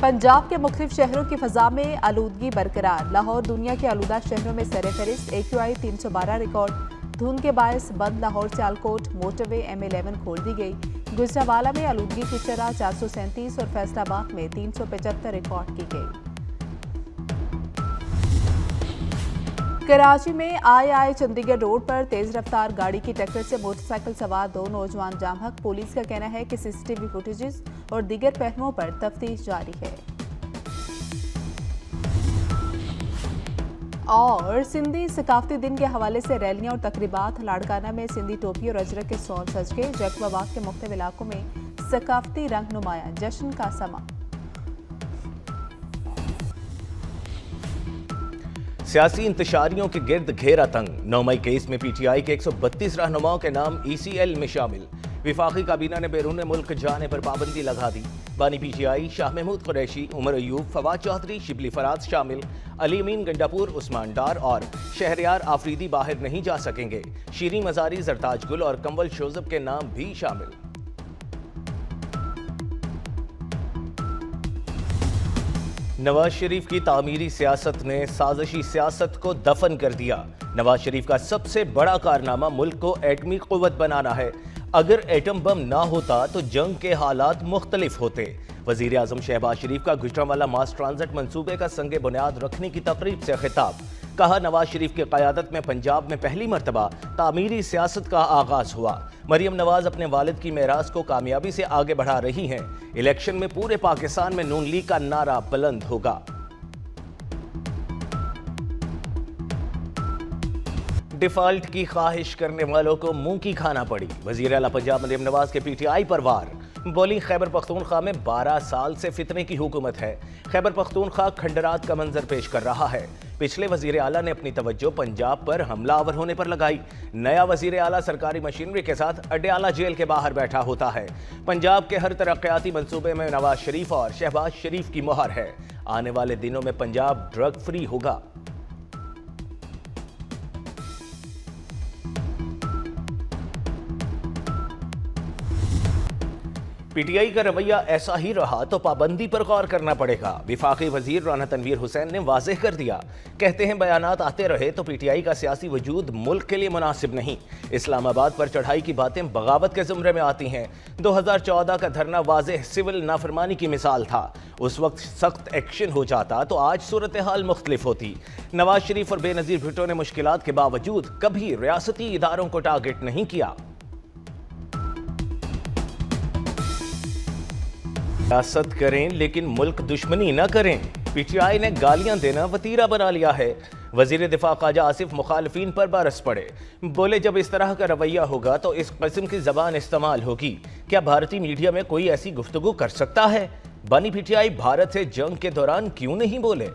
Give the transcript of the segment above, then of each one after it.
पंजाब के मुख्तलिफ शहरों की फजा में आलूदगी बरकरार। लाहौर दुनिया के आलूदा शहरों में सर-ए-फहरिस्त। AQI 312 record. धुंध के बायस बंद लाहौर सियालकोट मोटरवे M11 खोल दी गई। गुजरावाला में आलूदगी की शरह 437 और फैसलाबाद में 375 रिकॉर्ड की गई। कराची में आई चंडीगढ़ रोड पर तेज रफ्तार गाड़ी की टक्कर से मोटरसाइकिल सवार 2 नौजवान जाम हक। पुलिस का कहना है कि CCTV फुटेजेस और दीगर पहलुओं पर तफ्तीश जारी है। और सिंधी सकाफती दिन के हवाले से रैलियां और तकरीबात। लाड़काना में सिंधी टोपी और अजरक के सौर सज गए। जैकबाबाग के मुख्तलिफ इलाकों में सकाफती रंग नुमाया। जश्न का समा। सियासी इंतशारियों के गिर्द घेरा तंग। 9 मई केस में PTI के 132 रहनुमाओं के नाम ECL में शामिल। विफाकी काबीना ने बैरून मुल्क जाने पर पाबंदी लगा दी। बानी PTI शाह महमूद कुरैशी, उमर अयूब, फवाद चौधरी, शिबली फराज शामिल। अली अमीन गंडापुर, उस्मान डार और शहरयार आफरीदी बाहर नहीं जा सकेंगे। शीरी मजारी, जरताज गुल और कंवल शोजब के नाम भी शामिल। नवाज शरीफ की तामीरी सियासत ने साजिशी सियासत को दफन कर दिया। नवाज शरीफ का सबसे बड़ा कारनामा मुल्क को एटमी कुव्वत बनाना है। अगर एटम बम ना होता तो जंग के हालात मुख्तलिफ होते। वजीर आजम शहबाज शरीफ का गुजरांवाला मास ट्रांजिट मंसूबे का संगे बुनियाद रखने की तकरीब से खिताब। कहा, नवाज शरीफ की क़यादत में पंजाब में पहली मरतबा तामीरी सियासत का आगाज हुआ। मरियम नवाज अपने वालिद की मेरास को कामयाबी से आगे बढ़ा रही हैं। इलेक्शन में पूरे पाकिस्तान में नून लीग का नारा बुलंद होगा। डिफॉल्ट की ख्वाहिश करने वालों को मुंह की खाना पड़ी। वजीर आला पंजाब मरियम नवाज के PTI पर वार। बोली, खैबर पख्तूनख्वा में 12 साल से फितने की हुकूमत है। खैबर पख्तूनख्वा खंडरात का मंजर पेश कर रहा है। पिछले वजीर आला ने अपनी तवज्जो पंजाब पर हमलावर होने पर लगाई। नया वजीर आला सरकारी मशीनरी के साथ अडयाला जेल के बाहर बैठा होता है। पंजाब के हर तरक्याती मंसूबे में नवाज शरीफ और शहबाज शरीफ की मोहर है। आने वाले दिनों में पंजाब ड्रग फ्री होगा। PTI का रवैया ऐसा ही रहा तो पाबंदी पर गौर करना पड़ेगा। विफाकी वजीर राना तनवीर हुसैन ने वाज़ेह कर दिया। कहते हैं, बयानात आते रहे तो PTI का सियासी वजूद मुल्क के लिए मुनासिब नहीं। इस्लामाबाद पर चढ़ाई की बातें बगावत के ज़ुमरे में आती हैं। 2014 का धरना वाज़ेह सिविल नाफरमानी की मिसाल था। उस वक्त सख्त एक्शन हो जाता तो आज सूरत हाल मुख्तलिफ होती। नवाज शरीफ और बेनज़ीर भुट्टो ने मुश्किलात के बावजूद कभी रियासती इदारों को टारगेट नहीं किया। सियासत करें लेकिन मुल्क दुश्मनी न करें। PTI ने गालियां देना वतीरा बना लिया है। वजीर दिफा ख्वाजा आसिफ मुखालफीन पर बरस पड़े। बोले, जब इस तरह का रवैया होगा तो इस किस्म की जबान इस्तेमाल होगी। क्या भारतीय मीडिया में कोई ऐसी गुफ्तगू कर सकता है? बानी PTI भारत से जंग के दौरान क्यों नहीं बोले?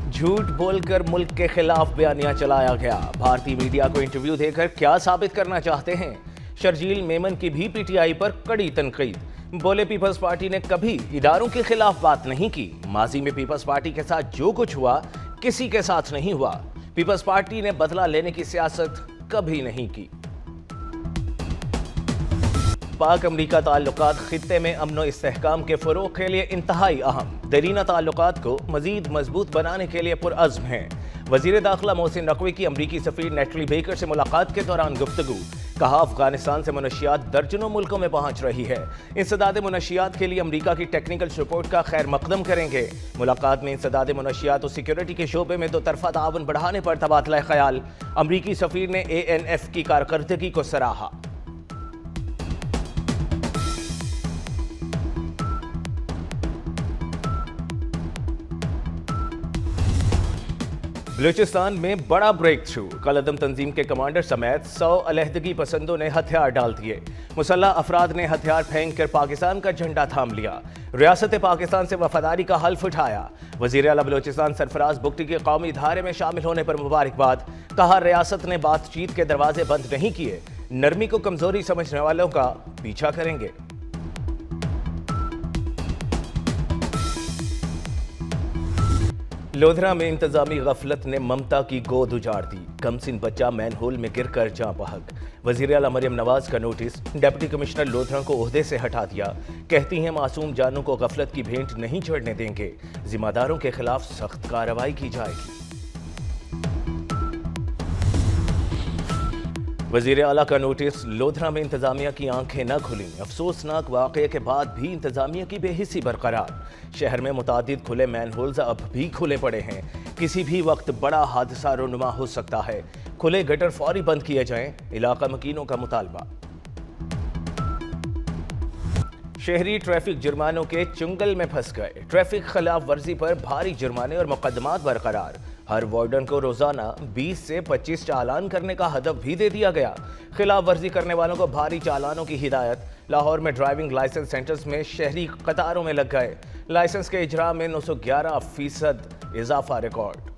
झूठ बोलकर मुल्क के खिलाफ बयानिया चलाया गया। भारतीय मीडिया को इंटरव्यू देकर क्या साबित करना चाहते हैं? शर्जील मेमन की भी PTI पर कड़ी तनकीद। बोले, पीपल्स पार्टी ने कभी इदारों के खिलाफ बात नहीं की। माजी में पीपल्स पार्टी के साथ जो कुछ हुआ किसी के साथ नहीं हुआ। पीपल्स पार्टी ने बदला लेने की सियासत कभी नहीं की। पाक अमरीका ताल्लुकात खित्ते में अमन व इस्तेहकाम के फ़रोग़ के लिए इंतहाई अहम। दरीना ताल्लुकात को मज़ीद मजबूत बनाने के लिए पुरअज़्म हैं। वज़ीर दाखिला मोहसिन नकवी की अमरीकी सफ़ीर नेटली बेकर से मुलाकात के दौरान गुफ्तगू। कहा, अफगानिस्तान से मनशियात दर्जनों मुल्कों में पहुंच रही है। इंसदाद मनशियात के लिए अमरीका की टेक्निकल सपोर्ट का खैर मकदम करेंगे। मुलाकात में इंसदाद मनशियात और सिक्योरिटी के शोबे में 2 तरफ़ा ताउन बढ़ाने पर तबादला ख्याल। अमरीकी सफ़ीर ने ANF की कारकर्दगी को सराहा। बलूचिस्तान में बड़ा ब्रेक थ्रू। कलअदम तंजीम के कमांडर समेत 100 अलहदगी पसंदों ने हथियार डाल दिए। मुसल्लह अफराद ने हथियार फेंक कर पाकिस्तान का झंडा थाम लिया। रियासत पाकिस्तान से वफादारी का हल्फ उठाया। वज़ीर आला बलूचिस्तान सरफराज बुगटी के कौमी धारे में शामिल होने पर मुबारकबाद। कहा, रियासत ने बातचीत के दरवाजे बंद नहीं किए। नरमी को कमजोरी समझने वालों का पीछा करेंगे। लोधरा में इंतजामी गफलत ने ममता की गोद उजाड़ दी। कमसिन बच्चा मैनहोल में गिरकर जाँ बहक। वज़ीर आला मरियम नवाज का नोटिस, डिप्टी कमिश्नर लोधरा को ओहदे से हटा दिया। कहती हैं मासूम जानों को गफलत की भेंट नहीं चढ़ने देंगे, जिम्मेदारों के खिलाफ सख्त कार्रवाई की जाएगी। वज़ीर आला का नोटिस, लोधरा में इंतजामिया की आंखें न खुली, अफसोसनाक वाक़े के बाद भी इंतजामिया की बेहिसी बरकरार। शहर में मुतादिद खुले मैनहोल्स अब भी खुले पड़े हैं, किसी भी वक्त बड़ा हादसा रोनुमा हो सकता है। खुले गटर फौरी बंद किए जाएं, इलाका मकीनों का मुतालबा। शहरी ट्रैफिक जुर्मानों के चुंगल में फंस गए, ट्रैफिक खिलाफ वर्जी पर भारी जुर्माने और मुकदमात बरकरार। हर वार्डन को रोजाना 20 से 25 चालान करने का हदफ भी दे दिया गया। खिलाफ वर्जी करने वालों को भारी चालानों की हिदायत। लाहौर में ड्राइविंग लाइसेंस सेंटर्स में शहरी कतारों में लग गए, लाइसेंस के इजरा में 911% इजाफा रिकॉर्ड।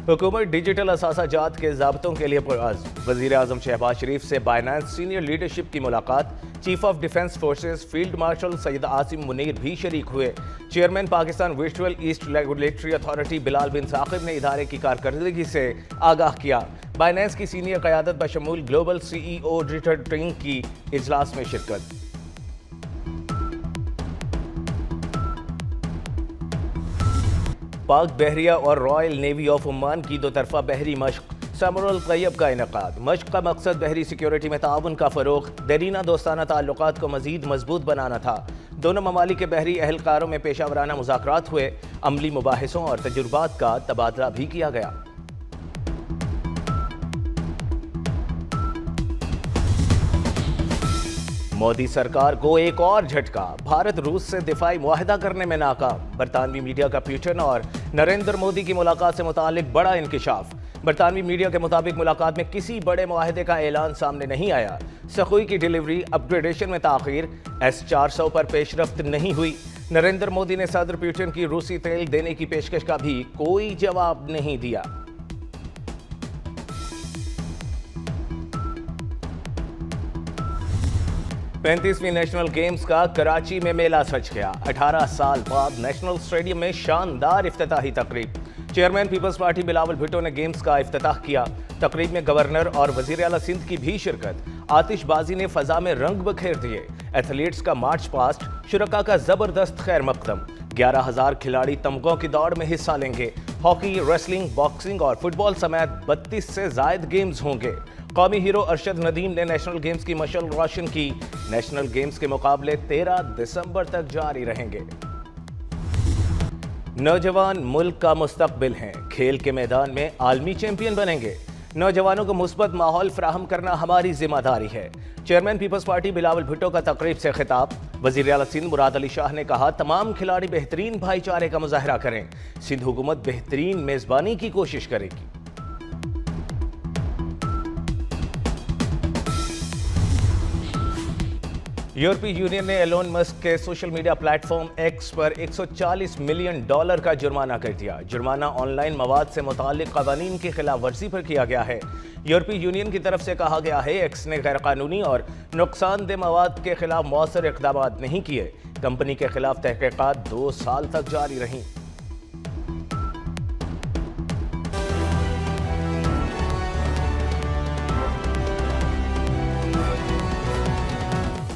हुकूमत डिजिटल असासाजात के ज़ाब्तों के लिए पुरअज़्म। वज़ीर आज़म शहबाज शरीफ से बाइनेंस सीनियर लीडरशिप की मुलाकात। Chief of defence forces field marshal Syed Asim Munir भी शरीक हुए। Chairman Pakistan virtual assets regulatory authority Bilal bin Saqib ने इदारे की कारकर्दगी से आगाह किया। बाइनेंस की सीनियर क़यादत बशमूल ग्लोबल CEO ऑडिटर टीम की इजलास में शिरकत। पाक बहरिया और रॉयल नेवी ऑफ ओमान की दो तरफा बहरी मश्क समरुल तैयब का इनेकाद। मश्क का मकसद बहरी सिक्योरिटी में ताउन का फ़रोग़, देरीना दोस्ताना ताल्लुकात को मज़ीद मजबूत बनाना था। दोनों ममालिक के बहरी अहलकारों में पेशावराना मुज़ाकरात हुए, अमली मुबाहिसों और तजुर्बात का तबादला भी किया गया। मोदी सरकार को एक और झटका, भारत रूस से दिफाई मुआहदा करने में नाकाम। बरतानवी मीडिया का प्यूटन और नरेंद्र मोदी की मुलाकात से मुतालिक बड़ा इंकिशाफ। बरतानवी मीडिया के मुताबिक मुलाकात में किसी बड़े मुआहदे का ऐलान सामने नहीं आया। सखुई की डिलीवरी अपग्रेडेशन में ताखीर, S-400 पर पेशरफ्त नहीं हुई। नरेंद्र मोदी ने सदर प्यूटन की रूसी तेल देने की पेशकश का भी कोई जवाब नहीं दिया। पैंतीसवीं नेशनल गेम्स का कराची में मेला सज गया। 18 साल बाद नेशनल स्टेडियम में शानदार इफ्तिताही तकरीब। Chairman peoples party Bilawal Bhutto ने गेम्स का इफ्तिताह किया। तकरीब में गवर्नर और वजीर आला सिंध की भी शिरकत। आतिशबाजी ने फजा में रंग बखेर दिए। एथलीट्स का मार्च पास्ट, शुरका का जबरदस्त खैर मकदम। 11,000 खिलाड़ी तमगों की दौड़ में हिस्सा लेंगे। हॉकी, रेसलिंग, बॉक्सिंग और फुटबॉल समेत 32 से जायद गेम्स होंगे। कौमी हीरो अरशद नदीम ने नेशनल गेम्स की मशाल रोशन की। नेशनल गेम्स के मुकाबले 13 दिसंबर तक जारी रहेंगे। नौजवान मुल्क का मुस्तकबिल हैं, खेल के मैदान में आलमी चैंपियन बनेंगे। नौजवानों को मुस्बत माहौल फराहम करना हमारी जिम्मेदारी है। Chairman peoples party Bilawal Bhutto का तकरीब से खिताब। वज़ीर आला सिंध मुराद अली शाह ने कहा, तमाम खिलाड़ी बेहतरीन भाईचारे का मुजाहरा करें। सिंध हुकूमत बेहतरीन मेजबानी की कोशिश करेगी। यूरोपीय यूनियन ने एलोन मस्क के सोशल मीडिया प्लेटफॉर्म एक्स पर $140 मिलियन का जुर्माना कर दिया। जुर्माना ऑनलाइन मवाद से मुताल्लिक क़वानीन की खिलाफ वर्जी पर किया गया है। यूरोपीय यूनियन की तरफ से कहा गया है, एक्स ने गैरकानूनी और नुकसानदेह मवाद के खिलाफ मौसर इक़दामात नहीं किए। कंपनी के खिलाफ तहक़ीक़ात 2 साल तक जारी रहीं।